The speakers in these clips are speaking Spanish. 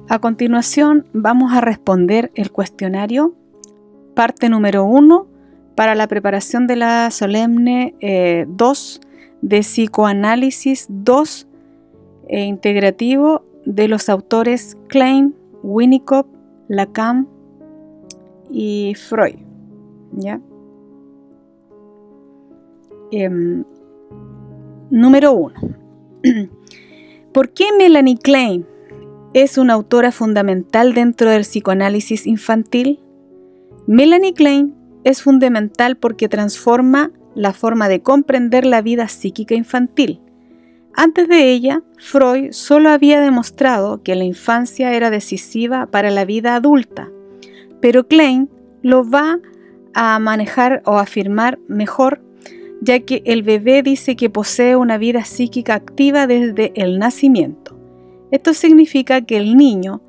A continuación vamos a responder el cuestionario, parte número 1, para la preparación de la solemne 2 de Psicoanálisis 2 integrativo de los autores Klein, Winnicott, Lacan y Freud. ¿Ya? Número 1. ¿Por qué Melanie Klein es una autora fundamental dentro del psicoanálisis infantil? Melanie Klein es fundamental porque transforma la forma de comprender la vida psíquica infantil. Antes de ella, Freud solo había demostrado que la infancia era decisiva para la vida adulta, pero Klein lo va a manejar o afirmar mejor, ya que el bebé dice que posee una vida psíquica activa desde el nacimiento. Esto significa que el niño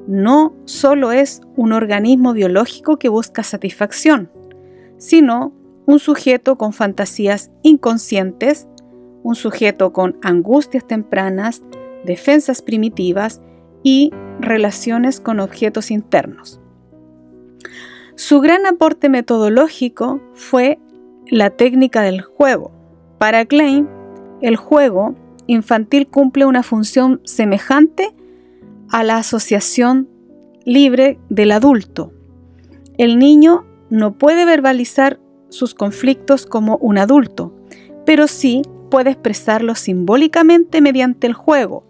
no solo es un organismo biológico que busca satisfacción, sino un sujeto con fantasías inconscientes, un sujeto con angustias tempranas, defensas primitivas y relaciones con objetos internos. Su gran aporte metodológico fue la técnica del juego. Para Klein, el juego infantil cumple una función semejante a la asociación libre del adulto. El niño no puede verbalizar sus conflictos como un adulto, pero sí puede expresarlos simbólicamente mediante el juego,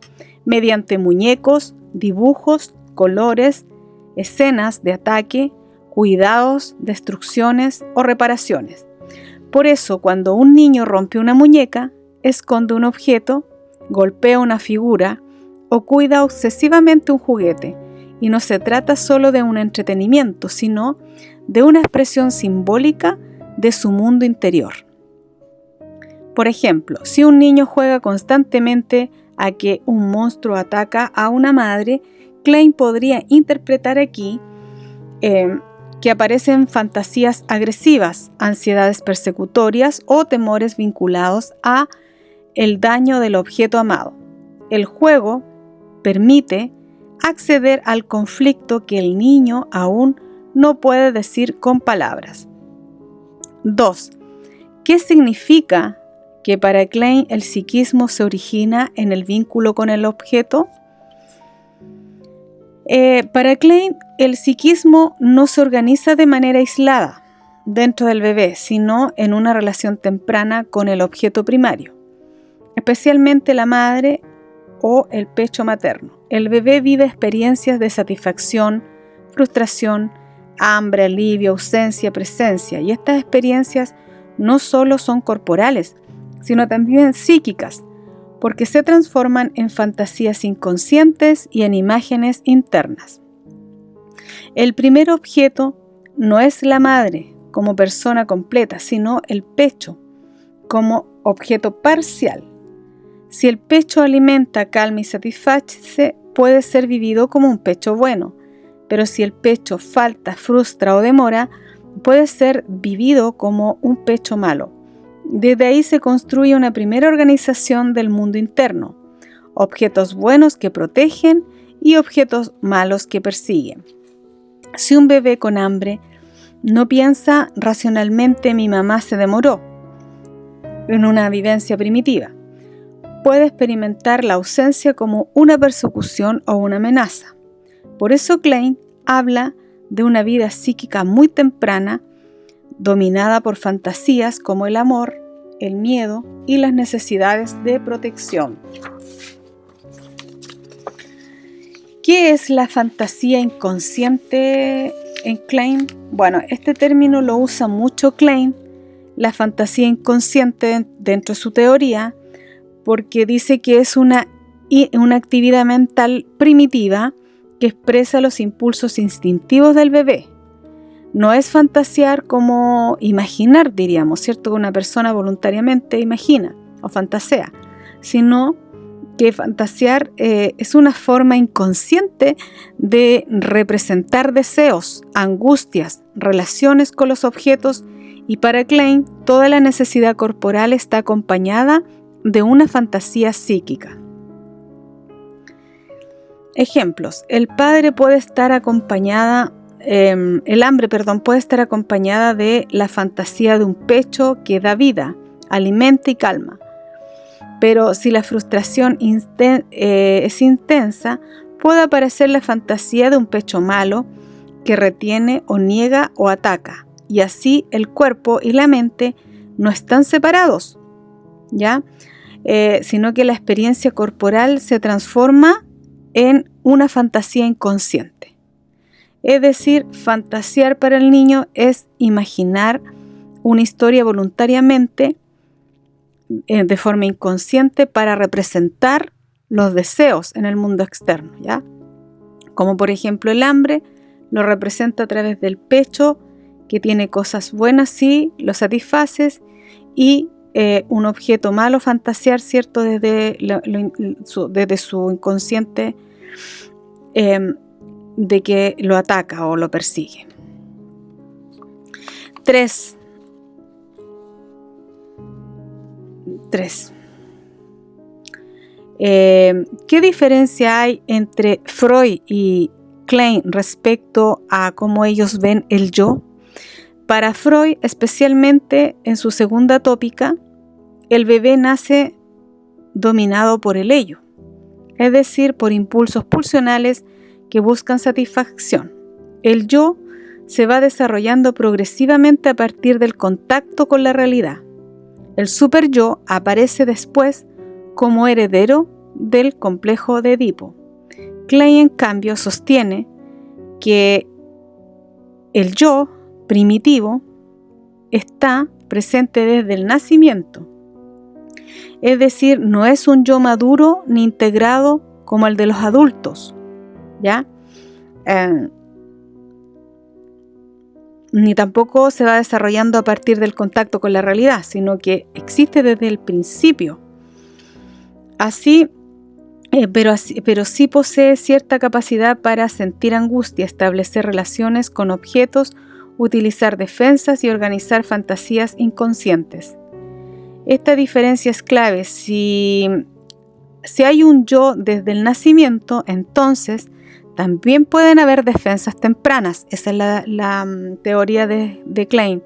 mediante muñecos, dibujos, colores, escenas de ataque, cuidados, destrucciones o reparaciones. Por eso, cuando un niño rompe una muñeca, esconde un objeto, golpea una figura o cuida obsesivamente un juguete, y no se trata solo de un entretenimiento, sino de una expresión simbólica de su mundo interior. Por ejemplo, si un niño juega constantemente a que un monstruo ataca a una madre, Klein podría interpretar aquí que aparecen fantasías agresivas, ansiedades persecutorias o temores vinculados a el daño del objeto amado. El juego permite acceder al conflicto que el niño aún no puede decir con palabras. 2. ¿Qué significa que para Klein el psiquismo se origina en el vínculo con el objeto? Para Klein, el psiquismo no se organiza de manera aislada dentro del bebé, sino en una relación temprana con el objeto primario, especialmente la madre o el pecho materno. El bebé vive experiencias de satisfacción, frustración, hambre, alivio, ausencia, presencia, y estas experiencias no solo son corporales, sino también psíquicas, porque se transforman en fantasías inconscientes y en imágenes internas. El primer objeto no es la madre como persona completa, sino el pecho como objeto parcial. Si el pecho alimenta, calma y satisface, puede ser vivido como un pecho bueno, pero si el pecho falta, frustra o demora, puede ser vivido como un pecho malo. Desde ahí se construye una primera organización del mundo interno, objetos buenos que protegen y objetos malos que persiguen. Si un bebé con hambre no piensa racionalmente mi mamá se demoró en una vivencia primitiva, puede experimentar la ausencia como una persecución o una amenaza. Por eso Klein habla de una vida psíquica muy temprana, dominada por fantasías como el amor, el miedo y las necesidades de protección. ¿Qué es la fantasía inconsciente en Klein? Bueno, este término lo usa mucho Klein, la fantasía inconsciente dentro de su teoría, porque dice que es una actividad mental primitiva que expresa los impulsos instintivos del bebé. No es fantasear como imaginar, diríamos, ¿cierto? Que una persona voluntariamente imagina o fantasea, sino que fantasear es una forma inconsciente de representar deseos, angustias, relaciones con los objetos, y para Klein toda la necesidad corporal está acompañada de una fantasía psíquica. Ejemplos. El hambre puede estar acompañada de la fantasía de un pecho que da vida, alimenta y calma. Pero si la frustración es intensa, puede aparecer la fantasía de un pecho malo que retiene o niega o ataca. Y así el cuerpo y la mente no están separados, ¿ya? Sino que la experiencia corporal se transforma en una fantasía inconsciente. Es decir, fantasear para el niño es imaginar una historia voluntariamente de forma inconsciente para representar los deseos en el mundo externo, ¿ya? Como por ejemplo el hambre lo representa a través del pecho, que tiene cosas buenas, sí, lo satisfaces, y un objeto malo fantasear, ¿cierto? Desde su inconsciente de que lo ataca o lo persigue. 3. ¿Qué diferencia hay entre Freud y Klein respecto a cómo ellos ven el yo? Para Freud, especialmente en su segunda tópica, el bebé nace dominado por el ello, es decir, por impulsos pulsionales que buscan satisfacción. El yo se va desarrollando progresivamente a partir del contacto con la realidad. El superyo aparece después como heredero del complejo de Edipo. Klein, en cambio, sostiene que el yo primitivo está presente desde el nacimiento. Es decir, no es un yo maduro ni integrado como el de los adultos, ¿ya? Ni tampoco se va desarrollando a partir del contacto con la realidad, sino que existe desde el principio. Pero sí posee cierta capacidad para sentir angustia, establecer relaciones con objetos, utilizar defensas y organizar fantasías inconscientes. Esta diferencia es clave. Si hay un yo desde el nacimiento, entonces también pueden haber defensas tempranas. Esa es la teoría de Klein.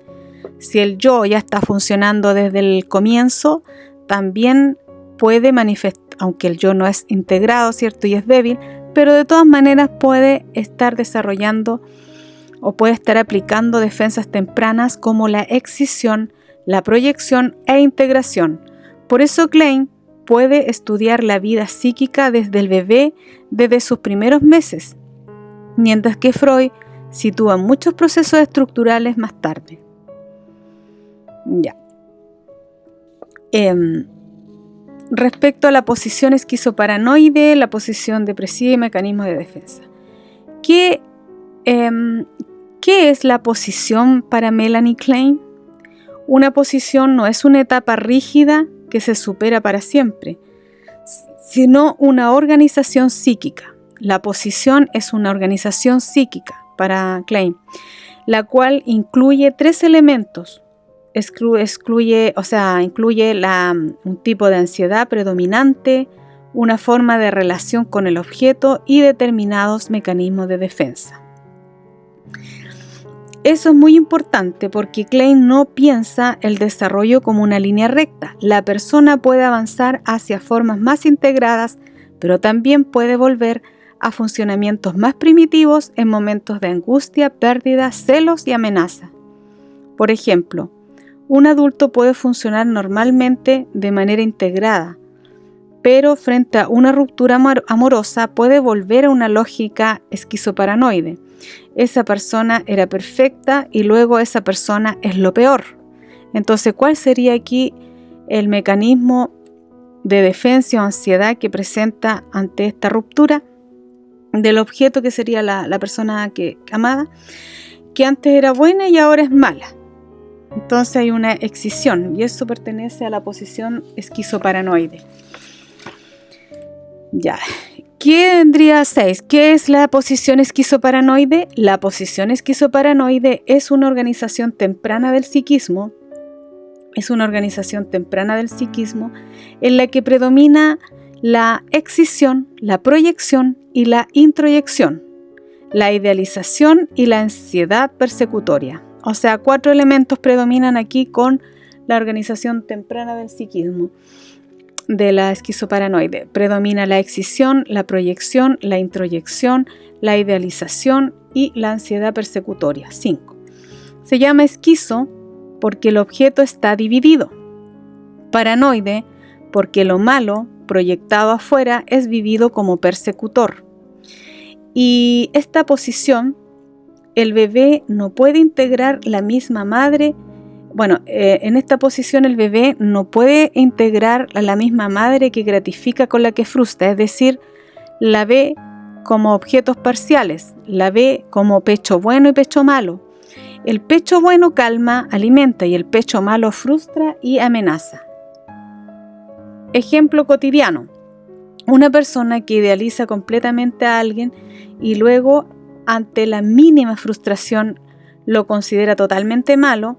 Si el yo ya está funcionando desde el comienzo, también puede manifestar, aunque el yo no es integrado, ¿cierto? Y es débil, pero de todas maneras puede estar desarrollando o puede estar aplicando defensas tempranas como la excisión, la proyección e integración. Por eso Klein puede estudiar la vida psíquica desde el bebé, desde sus primeros meses, mientras que Freud sitúa muchos procesos estructurales más tarde. Ya. Respecto a la posición esquizoparanoide, la posición depresiva y mecanismos de defensa. ¿Qué es la posición para Melanie Klein? Una posición no es una etapa rígida que se supera para siempre, sino una organización psíquica. La posición es una organización psíquica para Klein, la cual incluye 3 elementos. Incluye un tipo de ansiedad predominante, una forma de relación con el objeto y determinados mecanismos de defensa. Eso es muy importante porque Klein no piensa el desarrollo como una línea recta. La persona puede avanzar hacia formas más integradas, pero también puede volver a funcionamientos más primitivos en momentos de angustia, pérdida, celos y amenaza. Por ejemplo, un adulto puede funcionar normalmente de manera integrada, pero frente a una ruptura amorosa puede volver a una lógica esquizoparanoide. Esa persona era perfecta y luego esa persona es lo peor. Entonces, ¿cuál sería aquí el mecanismo de defensa o ansiedad que presenta ante esta ruptura del objeto, que sería la persona amada, que antes era buena y ahora es mala? Entonces hay una excisión y eso pertenece a la posición esquizoparanoide. Ya. ¿Qué vendría 6? ¿Qué es la posición esquizoparanoide? La posición esquizoparanoide es una organización temprana del psiquismo. En la que predomina la excisión, la proyección y la introyección, la idealización y la ansiedad persecutoria. O sea, 4 elementos predominan aquí con la organización temprana del psiquismo, de la esquizoparanoide. Predomina la excisión, la proyección, la introyección, la idealización y la ansiedad persecutoria. 5. Se llama esquizo porque el objeto está dividido. Paranoide porque lo malo proyectado afuera es vivido como persecutor. Y esta posición, el bebé no puede integrar la misma madre. En esta posición el bebé no puede integrar a la misma madre que gratifica con la que frustra, es decir, la ve como objetos parciales, la ve como pecho bueno y pecho malo. El pecho bueno calma, alimenta y el pecho malo frustra y amenaza. Ejemplo cotidiano: una persona que idealiza completamente a alguien y luego, ante la mínima frustración, lo considera totalmente malo.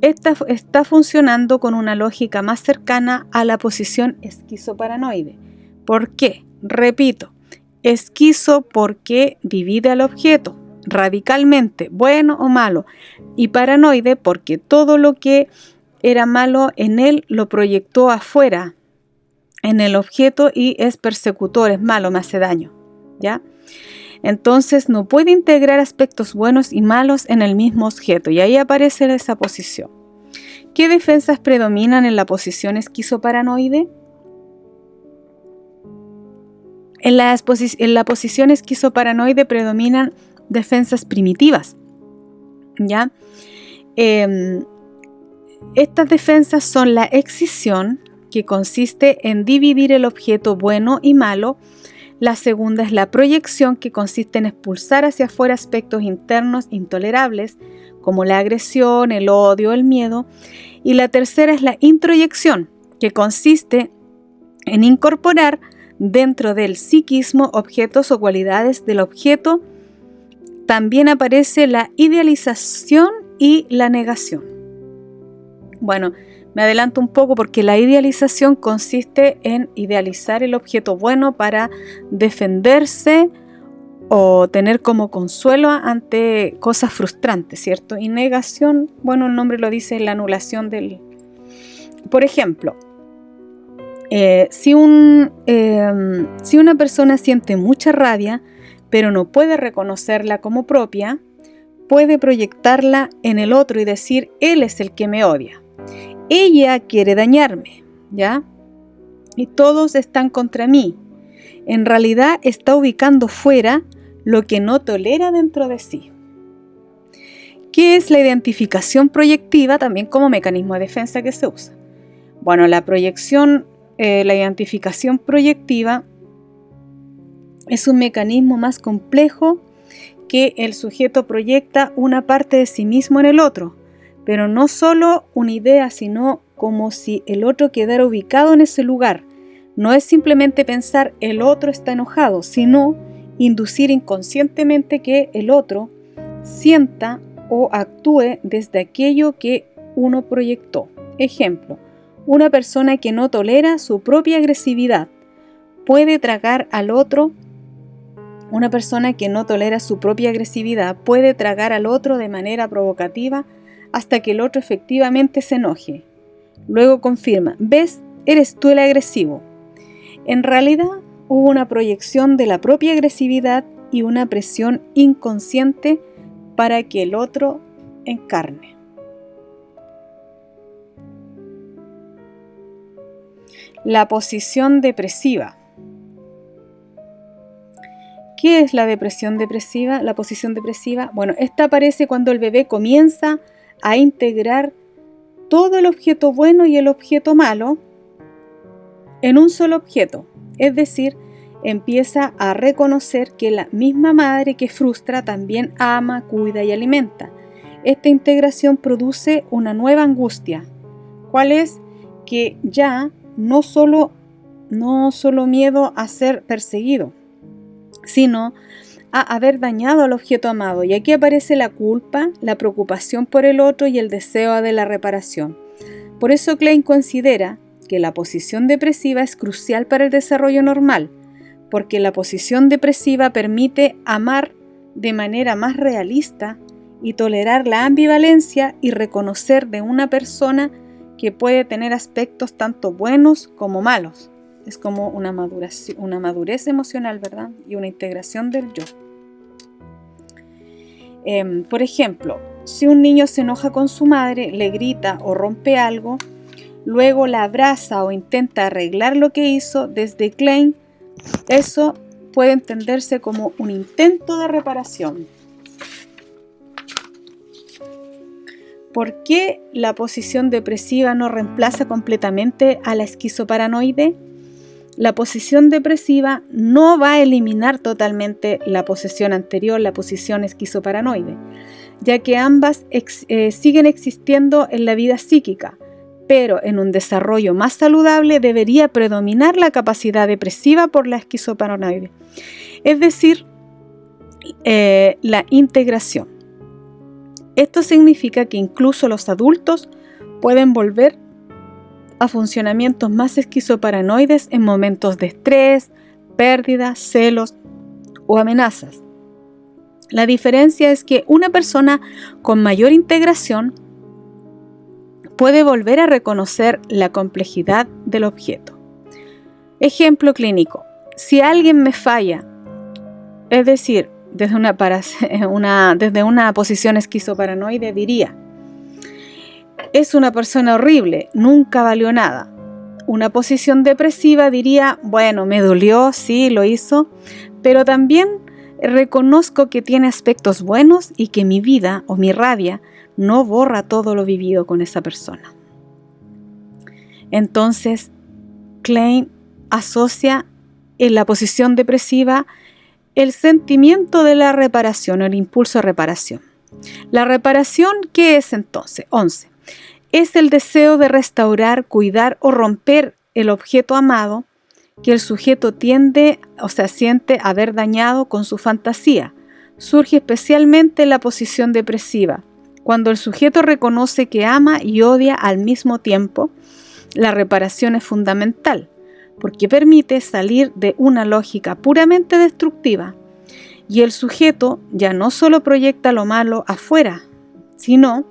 Está funcionando con una lógica más cercana a la posición esquizoparanoide. ¿Por qué? Repito, esquizo porque divide al objeto radicalmente, bueno o malo, y paranoide porque todo lo que era malo en él lo proyectó afuera, en el objeto, y es persecutor, es malo, me hace daño, ¿ya? Entonces no puede integrar aspectos buenos y malos en el mismo objeto, y ahí aparece esa posición. ¿Qué defensas predominan en la posición esquizoparanoide? En la posición esquizoparanoide predominan defensas primitivas, ¿ya? Estas defensas son la excisión, que consiste en dividir el objeto bueno y malo. La segunda es la proyección, que consiste en expulsar hacia afuera aspectos internos intolerables, como la agresión, el odio, el miedo. Y la tercera es la introyección, que consiste en incorporar dentro del psiquismo objetos o cualidades del objeto. También aparece la idealización y la negación. Bueno, me adelanto un poco porque la idealización consiste en idealizar el objeto bueno para defenderse o tener como consuelo ante cosas frustrantes, ¿cierto? Y negación, bueno, el nombre lo dice, la anulación del... Por ejemplo, si una persona siente mucha rabia, pero no puede reconocerla como propia, puede proyectarla en el otro y decir: él es el que me odia, ella quiere dañarme, ¿ya? Y todos están contra mí. En realidad está ubicando fuera lo que no tolera dentro de sí. ¿Qué es la identificación proyectiva? También como mecanismo de defensa que se usa. Bueno, la identificación proyectiva es un mecanismo más complejo, que el sujeto proyecta una parte de sí mismo en el otro, pero no solo una idea, sino como si el otro quedara ubicado en ese lugar. No es simplemente pensar el otro está enojado, sino inducir inconscientemente que el otro sienta o actúe desde aquello que uno proyectó. Ejemplo: una persona que no tolera su propia agresividad puede tragar al otro. Una persona que no tolera su propia agresividad puede tragar al otro de manera provocativa hasta que el otro efectivamente se enoje. Luego confirma: ¿ves? Eres tú el agresivo. En realidad hubo una proyección de la propia agresividad y una presión inconsciente para que el otro encarne. La posición depresiva. ¿Qué es la depresión depresiva? La posición depresiva, bueno, esta aparece cuando el bebé comienza a integrar todo el objeto bueno y el objeto malo en un solo objeto. Es decir, empieza a reconocer que la misma madre que frustra también ama, cuida y alimenta. Esta integración produce una nueva angustia. ¿Cuál es? Que ya no solo miedo a ser perseguido, sino a haber dañado al objeto amado. Y aquí aparece la culpa, la preocupación por el otro y el deseo de la reparación. Por eso Klein considera que la posición depresiva es crucial para el desarrollo normal, porque la posición depresiva permite amar de manera más realista y tolerar la ambivalencia y reconocer de una persona que puede tener aspectos tanto buenos como malos. Es como una madurez emocional, ¿verdad? Y una integración del yo. Por ejemplo, si un niño se enoja con su madre, le grita o rompe algo, luego la abraza o intenta arreglar lo que hizo, desde Klein, eso puede entenderse como un intento de reparación. ¿Por qué la posición depresiva no reemplaza completamente a la esquizoparanoide? La posición depresiva no va a eliminar totalmente la posición anterior, la posición esquizoparanoide, ya que ambas siguen existiendo en la vida psíquica, pero en un desarrollo más saludable debería predominar la capacidad depresiva por la esquizoparanoide, es decir, la integración. Esto significa que incluso los adultos pueden volver a funcionamientos más esquizoparanoides en momentos de estrés, pérdida, celos o amenazas. La diferencia es que una persona con mayor integración puede volver a reconocer la complejidad del objeto. Ejemplo clínico: si alguien me falla, es decir, desde una posición esquizoparanoide diría: es una persona horrible, nunca valió nada. Una posición depresiva diría: bueno, me dolió, sí, lo hizo, pero también reconozco que tiene aspectos buenos y que mi vida o mi rabia no borra todo lo vivido con esa persona. Entonces, Klein asocia en la posición depresiva el sentimiento de la reparación o el impulso de reparación. La reparación, ¿qué es entonces? 11. Es el deseo de restaurar, cuidar o romper el objeto amado que el sujeto siente haber dañado con su fantasía. Surge especialmente en la posición depresiva, cuando el sujeto reconoce que ama y odia al mismo tiempo. La reparación es fundamental, porque permite salir de una lógica puramente destructiva, y el sujeto ya no solo proyecta lo malo afuera, sino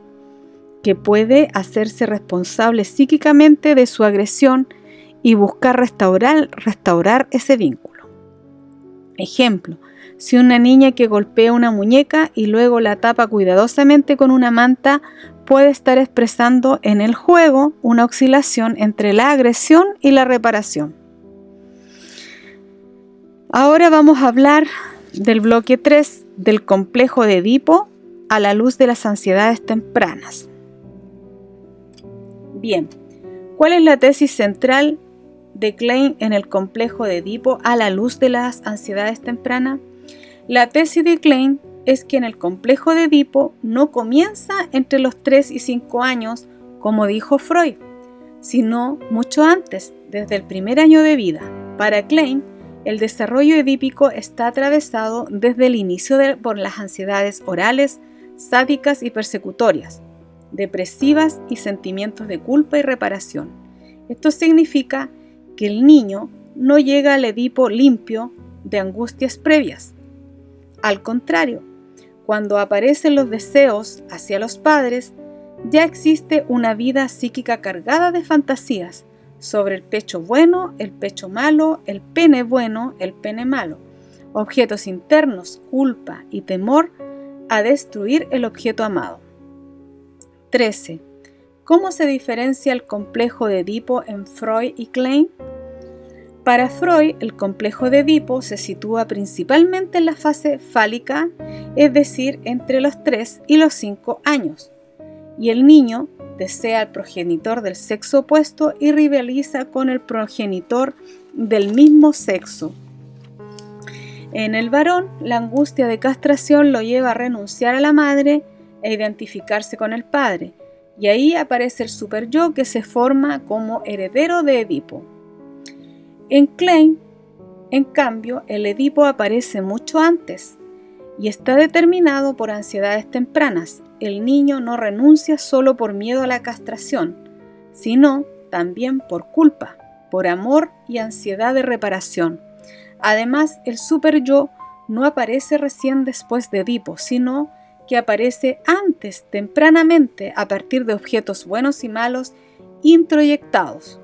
que puede hacerse responsable psíquicamente de su agresión y buscar restaurar ese vínculo. Ejemplo: si una niña que golpea una muñeca y luego la tapa cuidadosamente con una manta, puede estar expresando en el juego una oscilación entre la agresión y la reparación. Ahora vamos a hablar del bloque 3 del complejo de Edipo a la luz de las ansiedades tempranas. Bien, ¿cuál es la tesis central de Klein en el complejo de Edipo a la luz de las ansiedades tempranas? La tesis de Klein es que en el complejo de Edipo no comienza entre los 3 y 5 años, como dijo Freud, sino mucho antes, desde el primer año de vida. Para Klein, el desarrollo edípico está atravesado desde el inicio por las ansiedades orales, sádicas y persecutorias, depresivas y sentimientos de culpa y reparación. Esto significa que el niño no llega al Edipo limpio de angustias previas. Al contrario, cuando aparecen los deseos hacia los padres, ya existe una vida psíquica cargada de fantasías sobre el pecho bueno, el pecho malo, el pene bueno, el pene malo, objetos internos, culpa y temor a destruir el objeto amado. 13. ¿Cómo se diferencia el complejo de Edipo en Freud y Klein? Para Freud, el complejo de Edipo se sitúa principalmente en la fase fálica, es decir, entre los 3 y los 5 años, y el niño desea al progenitor del sexo opuesto y rivaliza con el progenitor del mismo sexo. En el varón, la angustia de castración lo lleva a renunciar a la madre e identificarse con el padre, y ahí aparece el superyo que se forma como heredero de Edipo. En Klein, en cambio, el Edipo aparece mucho antes y está determinado por ansiedades tempranas. El niño no renuncia solo por miedo a la castración, sino también por culpa, por amor y ansiedad de reparación. Además, el super-yo no aparece recién después de Edipo, sino que aparece antes, tempranamente, a partir de objetos buenos y malos introyectados.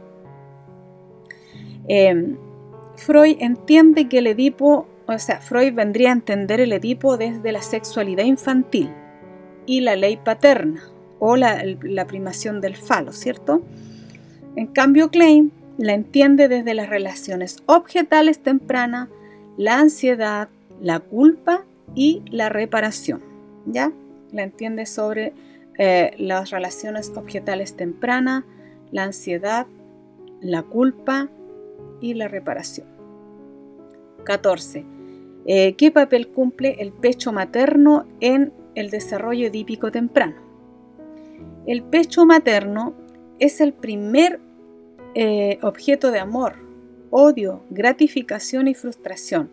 Freud entiende que el Edipo, Freud vendría a entender el Edipo desde la sexualidad infantil y la ley paterna, o la primación del falo, ¿cierto? En cambio, Klein la entiende desde las relaciones objetales tempranas, la ansiedad, la culpa y la reparación, ¿ya? La entiende sobre las relaciones objetales tempranas, la ansiedad, la culpa y la reparación. 14. ¿Qué papel cumple el pecho materno en el desarrollo edípico temprano? El pecho materno es el primer objeto de amor, odio, gratificación y frustración.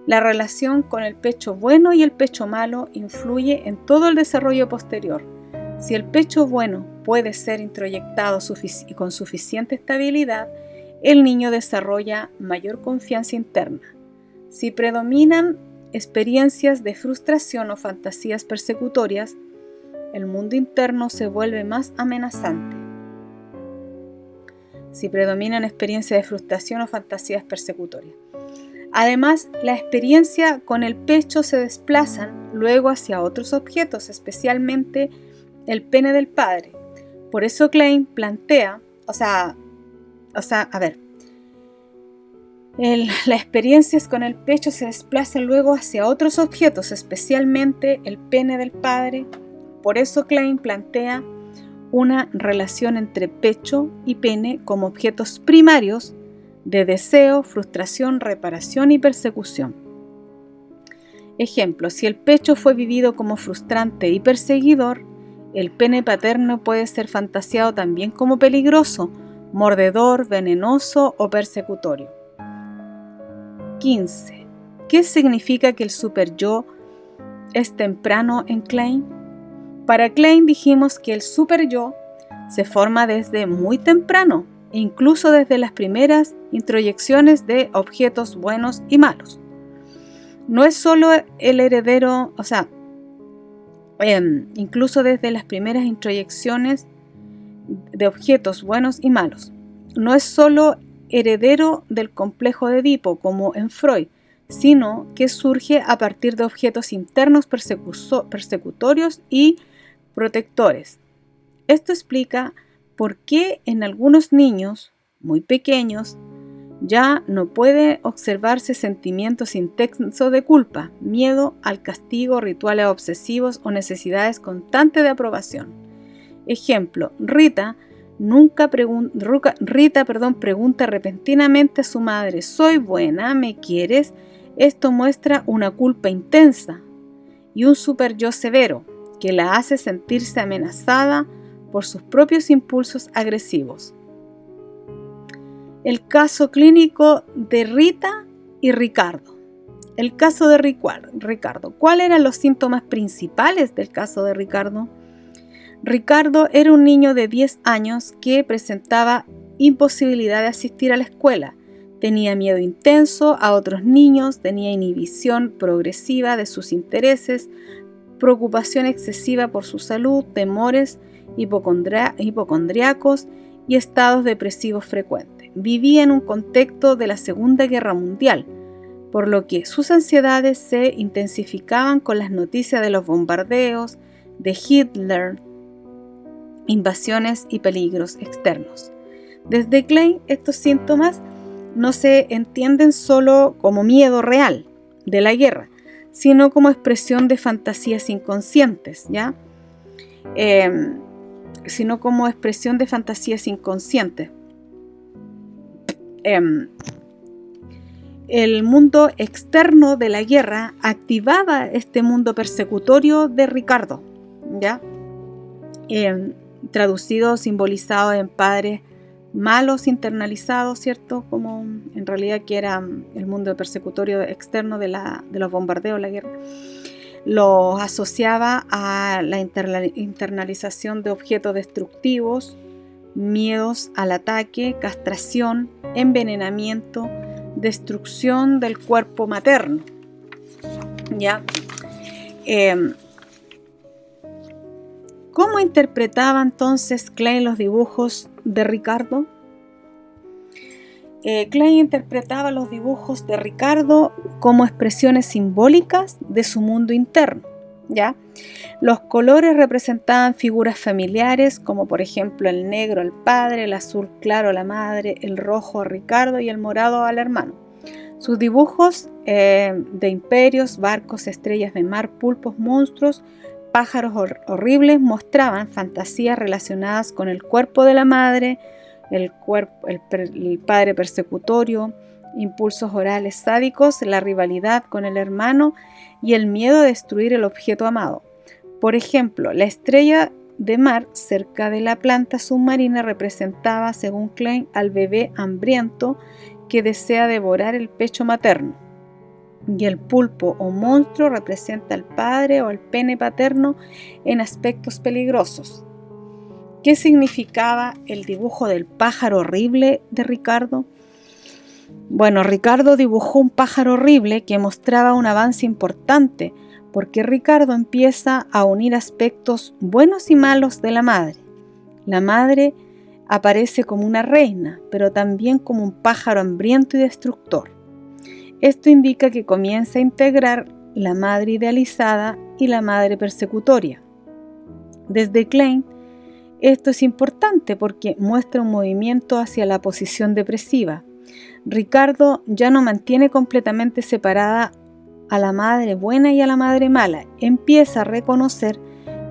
La relación con el pecho bueno y el pecho malo influye en todo el desarrollo posterior. Si el pecho bueno puede ser introyectado con suficiente estabilidad, el niño desarrolla mayor confianza interna. Si predominan experiencias de frustración o fantasías persecutorias, el mundo interno se vuelve más amenazante. Si predominan experiencias de frustración o fantasías persecutorias. Además, la experiencia con el pecho se desplazan luego hacia otros objetos, especialmente el pene del padre. Por eso Klein plantea, las experiencias con el pecho se desplazan luego hacia otros objetos, especialmente el pene del padre. Por eso Klein plantea una relación entre pecho y pene como objetos primarios de deseo, frustración, reparación y persecución. Ejemplo, si el pecho fue vivido como frustrante y perseguidor, el pene paterno puede ser fantaseado también como peligroso, mordedor, venenoso o persecutorio. 15. ¿Qué significa que el superyo es temprano en Klein? Para Klein dijimos que el superyo se forma desde muy temprano, incluso desde las primeras introyecciones de objetos buenos y malos. No es solo el heredero, incluso desde las primeras introyecciones de objetos buenos y malos. No es solo heredero del complejo de Edipo, como en Freud, sino que surge a partir de objetos internos persecutorios y protectores. Esto explica por qué en algunos niños muy pequeños ya no puede observarse sentimientos intensos de culpa, miedo al castigo, rituales obsesivos o necesidades constantes de aprobación. Ejemplo, Rita pregunta repentinamente a su madre: ¿soy buena? ¿Me quieres? Esto muestra una culpa intensa y un superyo severo que la hace sentirse amenazada por sus propios impulsos agresivos. El caso clínico de Rita y Ricardo. El caso de Ricardo. ¿Cuáles eran los síntomas principales del caso de Ricardo? Ricardo era un niño de 10 años que presentaba imposibilidad de asistir a la escuela. Tenía miedo intenso a otros niños, tenía inhibición progresiva de sus intereses, preocupación excesiva por su salud, temores hipocondríacos y estados depresivos frecuentes. Vivía en un contexto de la Segunda Guerra Mundial, por lo que sus ansiedades se intensificaban con las noticias de los bombardeos, de Hitler, invasiones y peligros externos. Desde Klein, estos síntomas no se entienden solo como miedo real de la guerra, sino como expresión de fantasías inconscientes, ¿ya? Sino como expresión de fantasías inconscientes. El mundo externo de la guerra activaba este mundo persecutorio de Ricardo, ¿ya? Traducido, simbolizado en padres malos internalizados, ¿cierto? Como en realidad que era el mundo persecutorio externo de los bombardeos, la guerra. Los asociaba a la internalización de objetos destructivos, miedos al ataque, castración, envenenamiento, destrucción del cuerpo materno. ¿Ya? ¿Cómo interpretaba entonces Klein los dibujos de Ricardo? Klein interpretaba los dibujos de Ricardo como expresiones simbólicas de su mundo interno, ¿ya? Los colores representaban figuras familiares, como por ejemplo el negro al padre, el azul claro a la madre, el rojo a Ricardo y el morado al hermano. Sus dibujos de imperios, barcos, estrellas de mar, pulpos, monstruos, pájaros horribles mostraban fantasías relacionadas con el cuerpo de la madre, el padre persecutorio, impulsos orales sádicos, la rivalidad con el hermano y el miedo a destruir el objeto amado. Por ejemplo, la estrella de mar cerca de la planta submarina representaba, según Klein, al bebé hambriento que desea devorar el pecho materno. Y el pulpo o monstruo representa al padre o al pene paterno en aspectos peligrosos. ¿Qué significaba el dibujo del pájaro horrible de Ricardo? Bueno, Ricardo dibujó un pájaro horrible que mostraba un avance importante, porque Ricardo empieza a unir aspectos buenos y malos de la madre. La madre aparece como una reina, pero también como un pájaro hambriento y destructor. Esto indica que comienza a integrar la madre idealizada y la madre persecutoria. Desde Klein, esto es importante porque muestra un movimiento hacia la posición depresiva. Ricardo ya no mantiene completamente separada a la madre buena y a la madre mala. Empieza a reconocer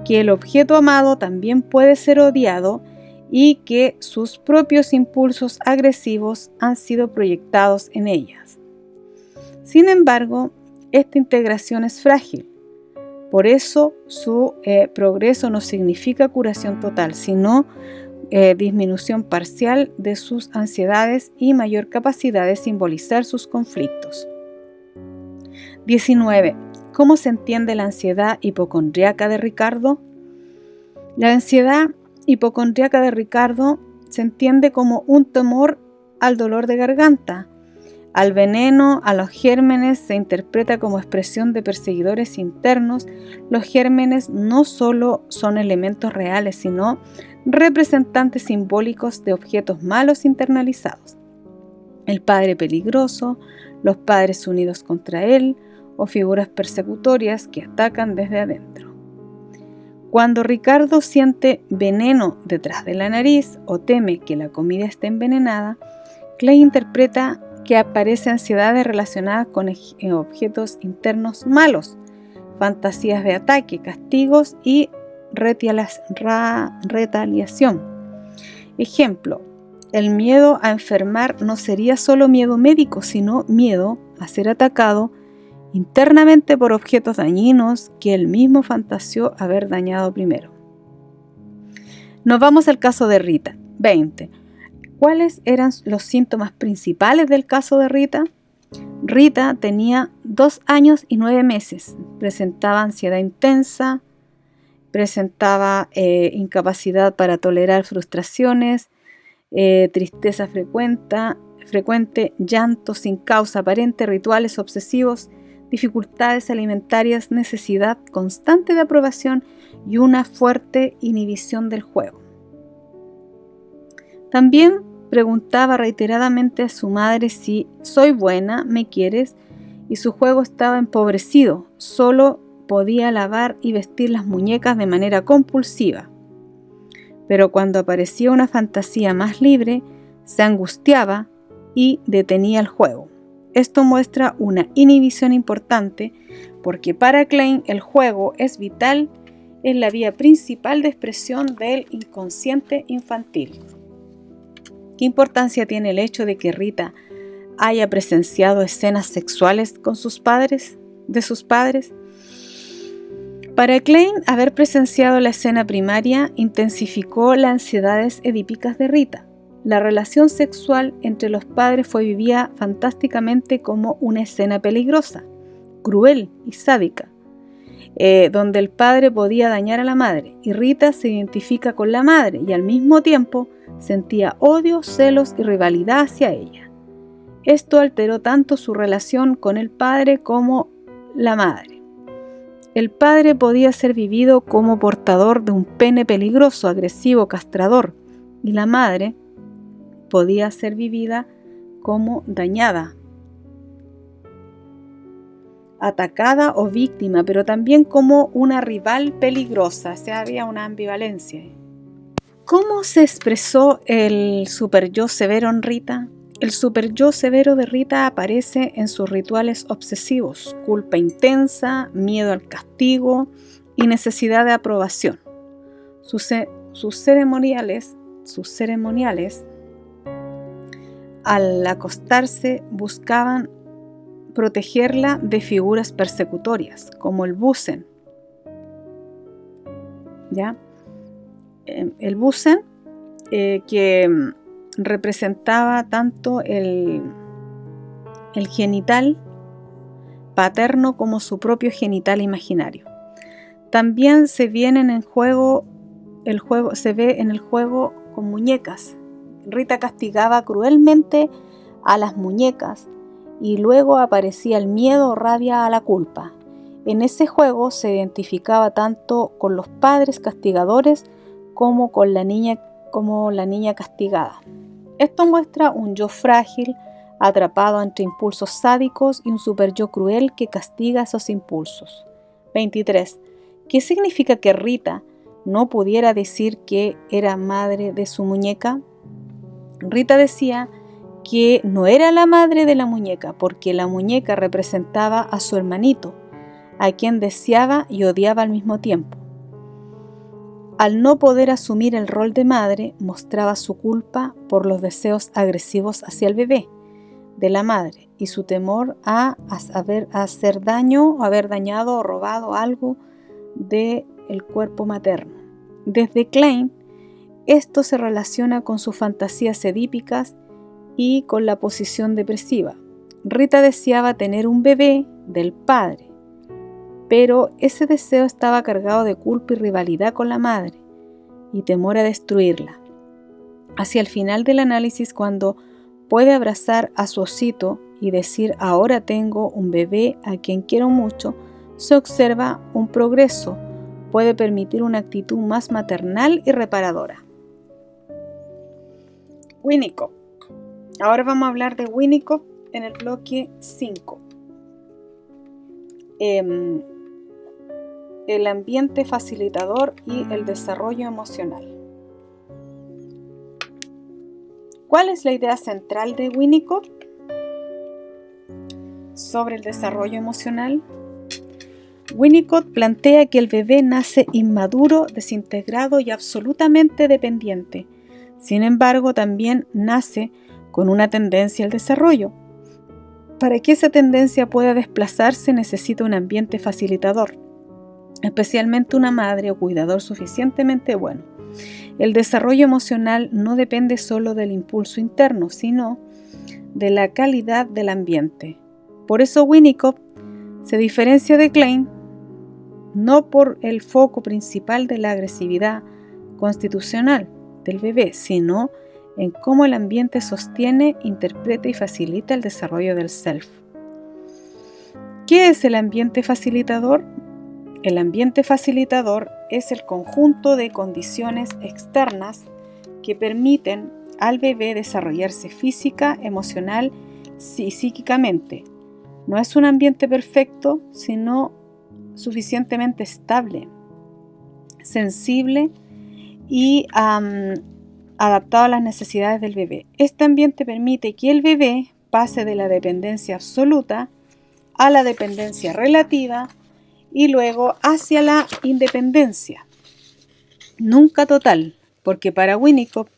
que el objeto amado también puede ser odiado y que sus propios impulsos agresivos han sido proyectados en ellas. Sin embargo, esta integración es frágil. Por eso su progreso no significa curación total, sino disminución parcial de sus ansiedades y mayor capacidad de simbolizar sus conflictos. 19. ¿Cómo se entiende la ansiedad hipocondríaca de Ricardo? La ansiedad hipocondríaca de Ricardo se entiende como un temor al dolor de garganta, al veneno, a los gérmenes. Se interpreta como expresión de perseguidores internos. Los gérmenes no solo son elementos reales, sino representantes simbólicos de objetos malos internalizados. El padre peligroso, los padres unidos contra él, o figuras persecutorias que atacan desde adentro. Cuando Ricardo siente veneno detrás de la nariz o teme que la comida esté envenenada, Klein interpreta que aparece ansiedades relacionadas con objetos internos malos, fantasías de ataque, castigos y retaliación. Ejemplo, el miedo a enfermar no sería solo miedo médico, sino miedo a ser atacado internamente por objetos dañinos que él mismo fantaseó haber dañado primero. Nos vamos al caso de Rita. 20. ¿Cuáles eran los síntomas principales del caso de Rita? Rita tenía 2 años y 9 meses. Presentaba ansiedad intensa, presentaba incapacidad para tolerar frustraciones, tristeza frecuente, llanto sin causa aparente, rituales obsesivos, dificultades alimentarias, necesidad constante de aprobación y una fuerte inhibición del juego. También preguntaba reiteradamente a su madre si soy buena, me quieres, y su juego estaba empobrecido, solo podía lavar y vestir las muñecas de manera compulsiva. Pero cuando aparecía una fantasía más libre, se angustiaba y detenía el juego. Esto muestra una inhibición importante porque para Klein el juego es vital, es la vía principal de expresión del inconsciente infantil. ¿Qué importancia tiene el hecho de que Rita haya presenciado escenas sexuales con sus padres? Para Klein, haber presenciado la escena primaria intensificó las ansiedades edípicas de Rita. La relación sexual entre los padres fue vivida fantásticamente como una escena peligrosa, cruel y sádica, donde el padre podía dañar a la madre, y Rita se identifica con la madre y al mismo tiempo sentía odio, celos y rivalidad hacia ella. Esto alteró tanto su relación con el padre como la madre. El padre podía ser vivido como portador de un pene peligroso, agresivo, castrador, y la madre podía ser vivida como dañada, atacada o víctima, pero también como una rival peligrosa. O sea, había una ambivalencia. ¿Cómo se expresó el super-yo severo en Rita? El super-yo severo de Rita aparece en sus rituales obsesivos: culpa intensa, miedo al castigo y necesidad de aprobación. Sus ceremoniales, al acostarse, buscaban protegerla de figuras persecutorias, como el Busen. ¿Ya? El Busen, que representaba tanto el genital paterno como su propio genital imaginario. También se ve en el juego con muñecas. Rita castigaba cruelmente a las muñecas y luego aparecía el miedo o rabia a la culpa. En ese juego se identificaba tanto con los padres castigadores como con la niña castigada. Esto muestra un yo frágil, atrapado entre impulsos sádicos, y un super-yo cruel que castiga esos impulsos. 23. ¿Qué significa que Rita no pudiera decir que era madre de su muñeca? Rita decía que no era la madre de la muñeca porque la muñeca representaba a su hermanito, a quien deseaba y odiaba al mismo tiempo. Al no poder asumir el rol de madre, mostraba su culpa por los deseos agresivos hacia el bebé de la madre y su temor a hacer daño o haber dañado o robado algo del cuerpo materno. Desde Klein, esto se relaciona con sus fantasías edípicas y con la posición depresiva. Rita deseaba tener un bebé del padre, pero ese deseo estaba cargado de culpa y rivalidad con la madre y temor a destruirla. Hacia el final del análisis, cuando puede abrazar a su osito y decir ahora tengo un bebé a quien quiero mucho, se observa un progreso, puede permitir una actitud más maternal y reparadora. Winnicott. Ahora vamos a hablar de Winnicott en el bloque 5. El ambiente facilitador y el desarrollo emocional. ¿Cuál es la idea central de Winnicott sobre el desarrollo emocional? Winnicott plantea que el bebé nace inmaduro, desintegrado y absolutamente dependiente. Sin embargo, también nace con una tendencia al desarrollo. Para que esa tendencia pueda desplazarse, necesita un ambiente facilitador, especialmente una madre o cuidador suficientemente bueno. El desarrollo emocional no depende solo del impulso interno, sino de la calidad del ambiente. Por eso Winnicott se diferencia de Klein no por el foco principal de la agresividad constitucional del bebé, sino en cómo el ambiente sostiene, interpreta y facilita el desarrollo del self. ¿Qué es el ambiente facilitador? El ambiente facilitador es el conjunto de condiciones externas que permiten al bebé desarrollarse física, emocional y psíquicamente. No es un ambiente perfecto, sino suficientemente estable, sensible y adaptado a las necesidades del bebé. Este ambiente permite que el bebé pase de la dependencia absoluta a la dependencia relativa y luego hacia la independencia, nunca total, porque para Winnicott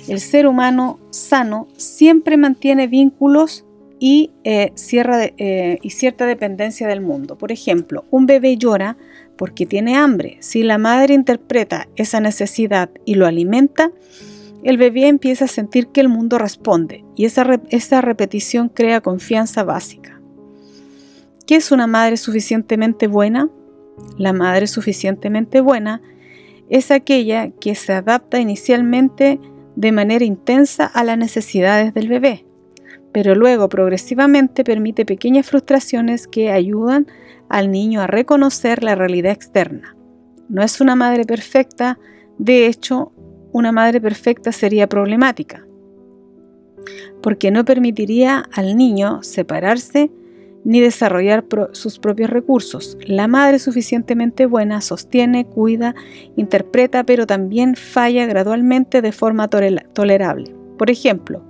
el ser humano sano siempre mantiene vínculos y cierta dependencia del mundo. Por ejemplo, un bebé llora porque tiene hambre. Si la madre interpreta esa necesidad y lo alimenta, el bebé empieza a sentir que el mundo responde y esa repetición crea confianza básica. ¿Qué es una madre suficientemente buena? La madre suficientemente buena es aquella que se adapta inicialmente de manera intensa a las necesidades del bebé, pero luego progresivamente permite pequeñas frustraciones que ayudan al niño a reconocer la realidad externa. No es una madre perfecta, de hecho, una madre perfecta sería problemática, porque no permitiría al niño separarse ni desarrollar sus propios recursos. La madre suficientemente buena sostiene, cuida, interpreta, pero también falla gradualmente de forma tolerable. Por ejemplo,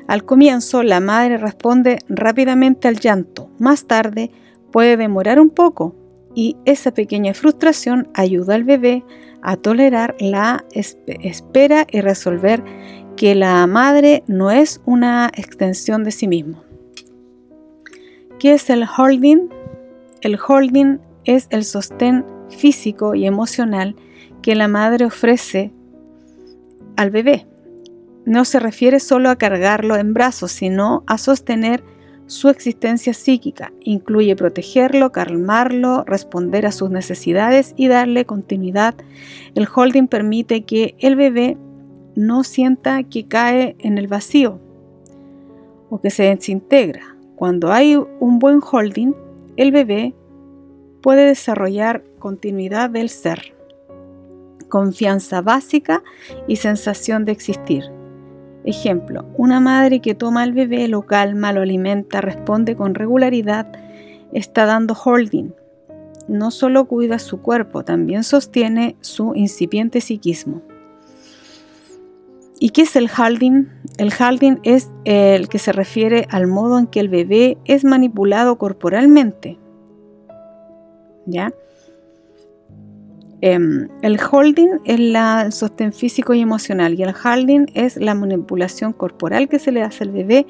al comienzo la madre responde rápidamente al llanto, más tarde puede demorar un poco y esa pequeña frustración ayuda al bebé a tolerar la espera y resolver que la madre no es una extensión de sí mismo. ¿Qué es el holding? El holding es el sostén físico y emocional que la madre ofrece al bebé. No se refiere solo a cargarlo en brazos, sino a sostener su existencia psíquica. Incluye protegerlo, calmarlo, responder a sus necesidades y darle continuidad. El holding permite que el bebé no sienta que cae en el vacío o que se desintegra. Cuando hay un buen holding, el bebé puede desarrollar continuidad del ser, confianza básica y sensación de existir. Ejemplo, una madre que toma al bebé, lo calma, lo alimenta, responde con regularidad, está dando holding. No solo cuida su cuerpo, también sostiene su incipiente psiquismo. ¿Y qué es el holding? El holding es el que se refiere al modo en que el bebé es manipulado corporalmente. ¿Ya? El holding es el sostén físico y emocional, y el holding es la manipulación corporal que se le hace al bebé,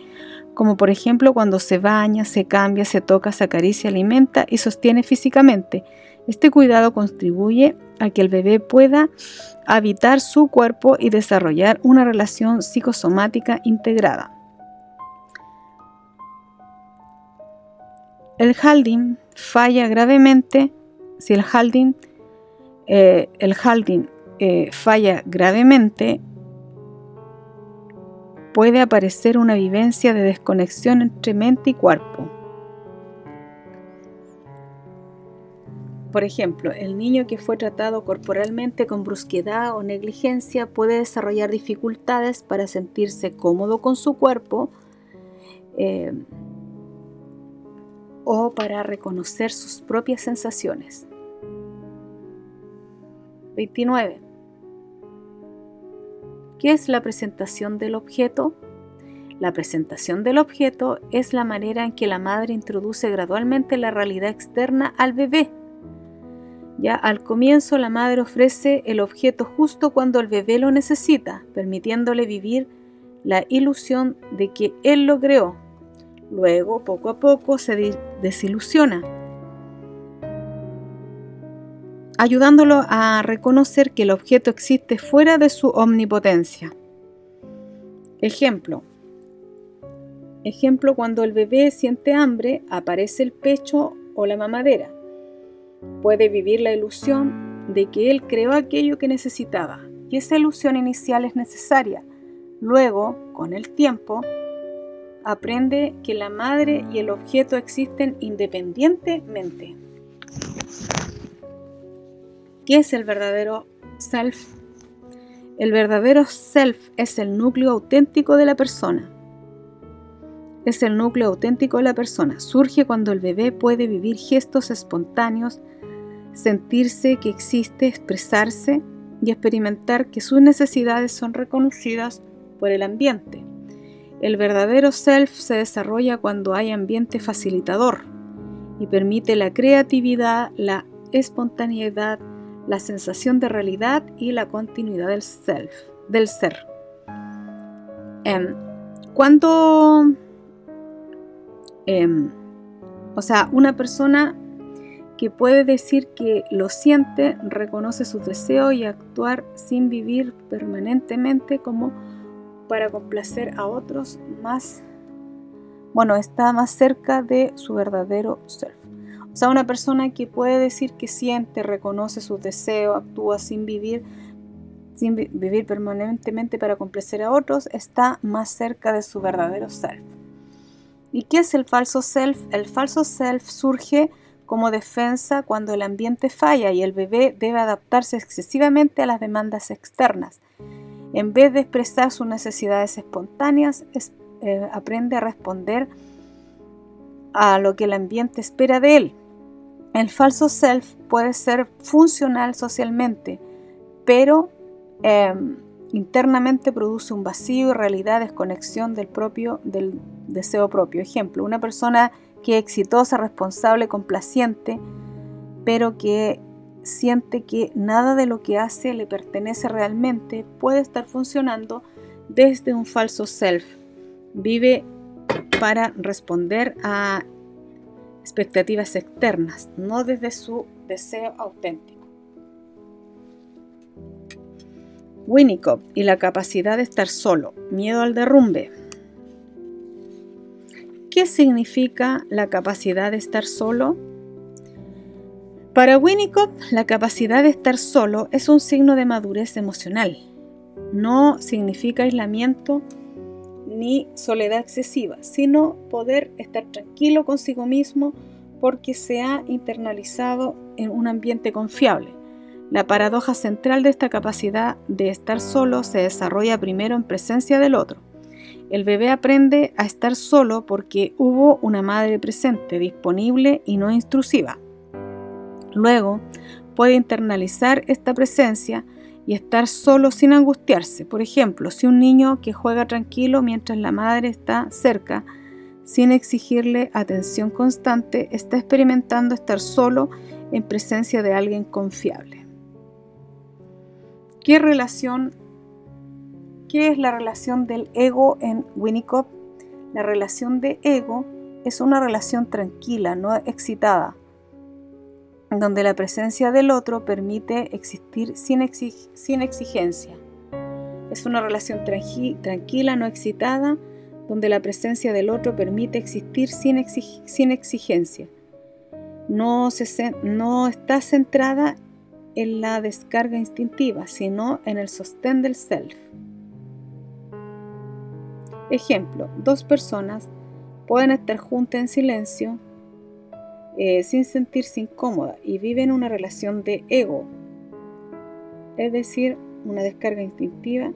como por ejemplo cuando se baña, se cambia, se toca, se acaricia, alimenta y sostiene físicamente. Este cuidado contribuye a que el bebé pueda habitar su cuerpo y desarrollar una relación psicosomática integrada. El holding falla gravemente si el holding falla gravemente, puede aparecer una vivencia de desconexión entre mente y cuerpo. Por ejemplo, el niño que fue tratado corporalmente con brusquedad o negligencia puede desarrollar dificultades para sentirse cómodo con su cuerpo o para reconocer sus propias sensaciones. 29. ¿Qué es la presentación del objeto? La presentación del objeto es la manera en que la madre introduce gradualmente la realidad externa al bebé. Ya al comienzo la madre ofrece el objeto justo cuando el bebé lo necesita, permitiéndole vivir la ilusión de que él lo creó. Luego, poco a poco, se desilusiona, ayudándolo a reconocer que el objeto existe fuera de su omnipotencia. Ejemplo, cuando el bebé siente hambre, aparece el pecho o la mamadera. Puede vivir la ilusión de que él creó aquello que necesitaba, y esa ilusión inicial es necesaria. Luego, con el tiempo, aprende que la madre y el objeto existen independientemente. ¿Qué es el verdadero self? El verdadero self es el núcleo auténtico de la persona. Surge cuando el bebé puede vivir gestos espontáneos, sentirse que existe, expresarse y experimentar que sus necesidades son reconocidas por el ambiente. El verdadero self se desarrolla cuando hay ambiente facilitador y permite la creatividad, la espontaneidad, la sensación de realidad y la continuidad del ser. Una persona que puede decir que lo siente, reconoce sus deseos y actuar sin vivir permanentemente como para complacer a otros está más cerca de su verdadero self. Una persona que puede decir que siente, reconoce sus deseos, actúa sin vivir permanentemente para complacer a otros, está más cerca de su verdadero self. ¿Y qué es el falso self? El falso self surge como defensa cuando el ambiente falla y el bebé debe adaptarse excesivamente a las demandas externas. En vez de expresar sus necesidades espontáneas, aprende a responder a lo que el ambiente espera de él. El falso self puede ser funcional socialmente, pero internamente produce un vacío y realidad desconexión del deseo propio. Ejemplo, una persona que es exitosa, responsable, complaciente, pero que siente que nada de lo que hace le pertenece realmente, puede estar funcionando desde un falso self. Vive para responder a expectativas externas, no desde su deseo auténtico. Winnicott y la capacidad de estar solo. Miedo al derrumbe. ¿Qué significa la capacidad de estar solo? Para Winnicott, la capacidad de estar solo es un signo de madurez emocional. No significa aislamiento ni soledad excesiva, sino poder estar tranquilo consigo mismo porque se ha internalizado en un ambiente confiable. La paradoja central de esta capacidad de estar solo se desarrolla primero en presencia del otro. El bebé aprende a estar solo porque hubo una madre presente, disponible y no intrusiva. Luego puede internalizar esta presencia y estar solo sin angustiarse. Por ejemplo, si un niño que juega tranquilo mientras la madre está cerca, sin exigirle atención constante, está experimentando estar solo en presencia de alguien confiable. ¿Qué es la relación del ego en Winnicott? La relación de ego es una relación tranquila, no excitada, donde la presencia del otro permite existir sin exigencia. Es una relación tranquila, no excitada, donde la presencia del otro permite existir sin exigencia. No está centrada en la descarga instintiva, sino en el sostén del self. Ejemplo, dos personas pueden estar juntas en silencio, sin sentirse incómodas y viven una relación de ego, es decir, una descarga instintiva,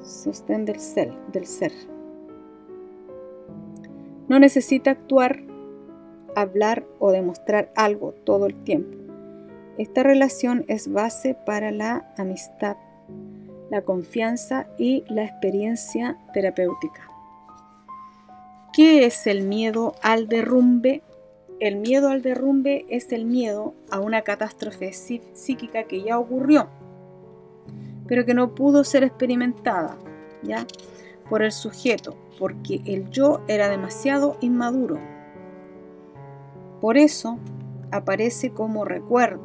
sostén del ser. No necesita actuar, hablar o demostrar algo todo el tiempo. Esta relación es base para la amistad, la confianza y la experiencia terapéutica. ¿Qué es el miedo al derrumbe? El miedo al derrumbe es el miedo a una catástrofe psíquica que ya ocurrió, pero que no pudo ser experimentada, ¿ya?, por el sujeto, porque el yo era demasiado inmaduro. Por eso aparece como recuerdo,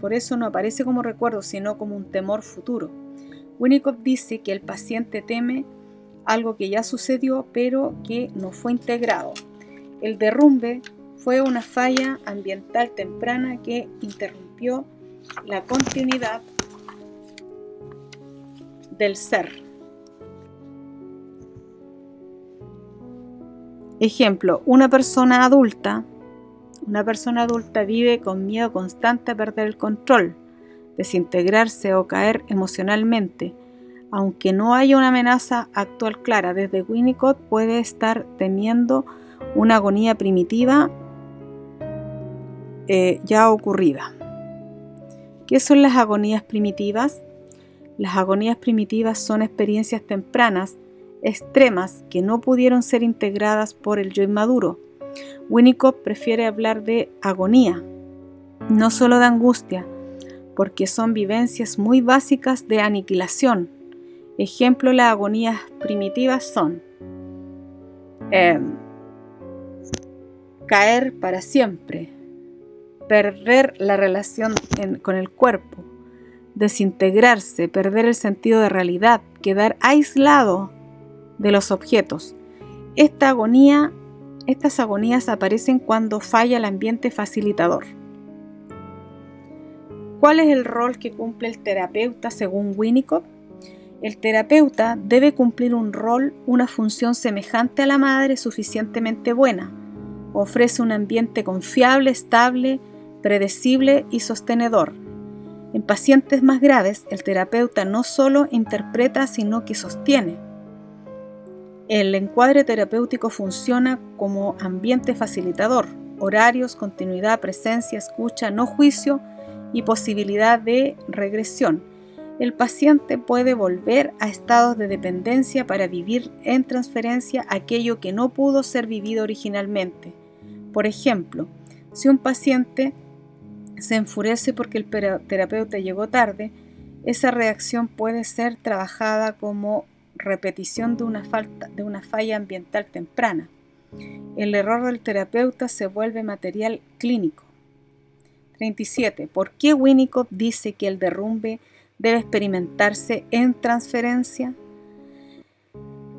por eso no aparece como recuerdo, sino como un temor futuro. Winnicott dice que el paciente teme algo que ya sucedió, pero que no fue integrado. El derrumbe fue una falla ambiental temprana que interrumpió la continuidad del ser. Ejemplo, una persona adulta vive con miedo constante a perder el control, desintegrarse o caer emocionalmente. Aunque no haya una amenaza actual clara, desde Winnicott puede estar temiendo una agonía primitiva ya ocurrida. ¿Qué son las agonías primitivas? Las agonías primitivas son experiencias tempranas, extremas, que no pudieron ser integradas por el yo inmaduro. Winnicott prefiere hablar de agonía, no solo de angustia, porque son vivencias muy básicas de aniquilación. Ejemplo, las agonías primitivas son caer para siempre, perder la relación con el cuerpo, desintegrarse, perder el sentido de realidad, quedar aislado de los objetos. Estas agonías aparecen cuando falla el ambiente facilitador. ¿Cuál es el rol que cumple el terapeuta según Winnicott? El terapeuta debe cumplir un rol, una función semejante a la madre suficientemente buena. Ofrece un ambiente confiable, estable, predecible y sostenedor. En pacientes más graves, el terapeuta no solo interpreta, sino que sostiene. El encuadre terapéutico funciona como ambiente facilitador, horarios, continuidad, presencia, escucha, no juicio y posibilidad de regresión. El paciente puede volver a estados de dependencia para vivir en transferencia aquello que no pudo ser vivido originalmente. Por ejemplo, si un paciente se enfurece porque el terapeuta llegó tarde, esa reacción puede ser trabajada como repetición de una falla ambiental temprana. El error del terapeuta se vuelve material clínico. 37. ¿Por qué Winnicott dice que el derrumbe debe experimentarse en transferencia?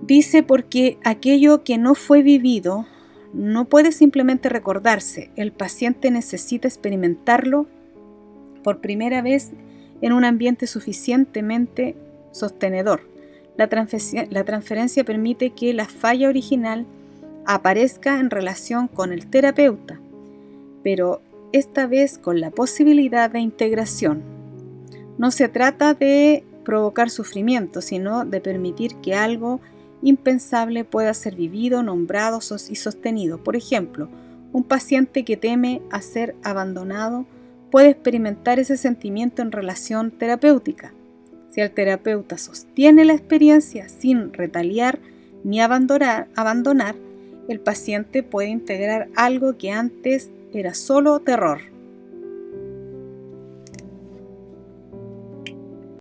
Dice porque aquello que no fue vivido no puede simplemente recordarse. El paciente necesita experimentarlo por primera vez en un ambiente suficientemente sostenedor. La transferencia permite que la falla original aparezca en relación con el terapeuta, pero esta vez con la posibilidad de integración. No se trata de provocar sufrimiento, sino de permitir que algo impensable pueda ser vivido, nombrado y sostenido. Por ejemplo, un paciente que teme a ser abandonado puede experimentar ese sentimiento en relación terapéutica. Si el terapeuta sostiene la experiencia sin retaliar ni abandonar, el paciente puede integrar algo que antes era solo terror.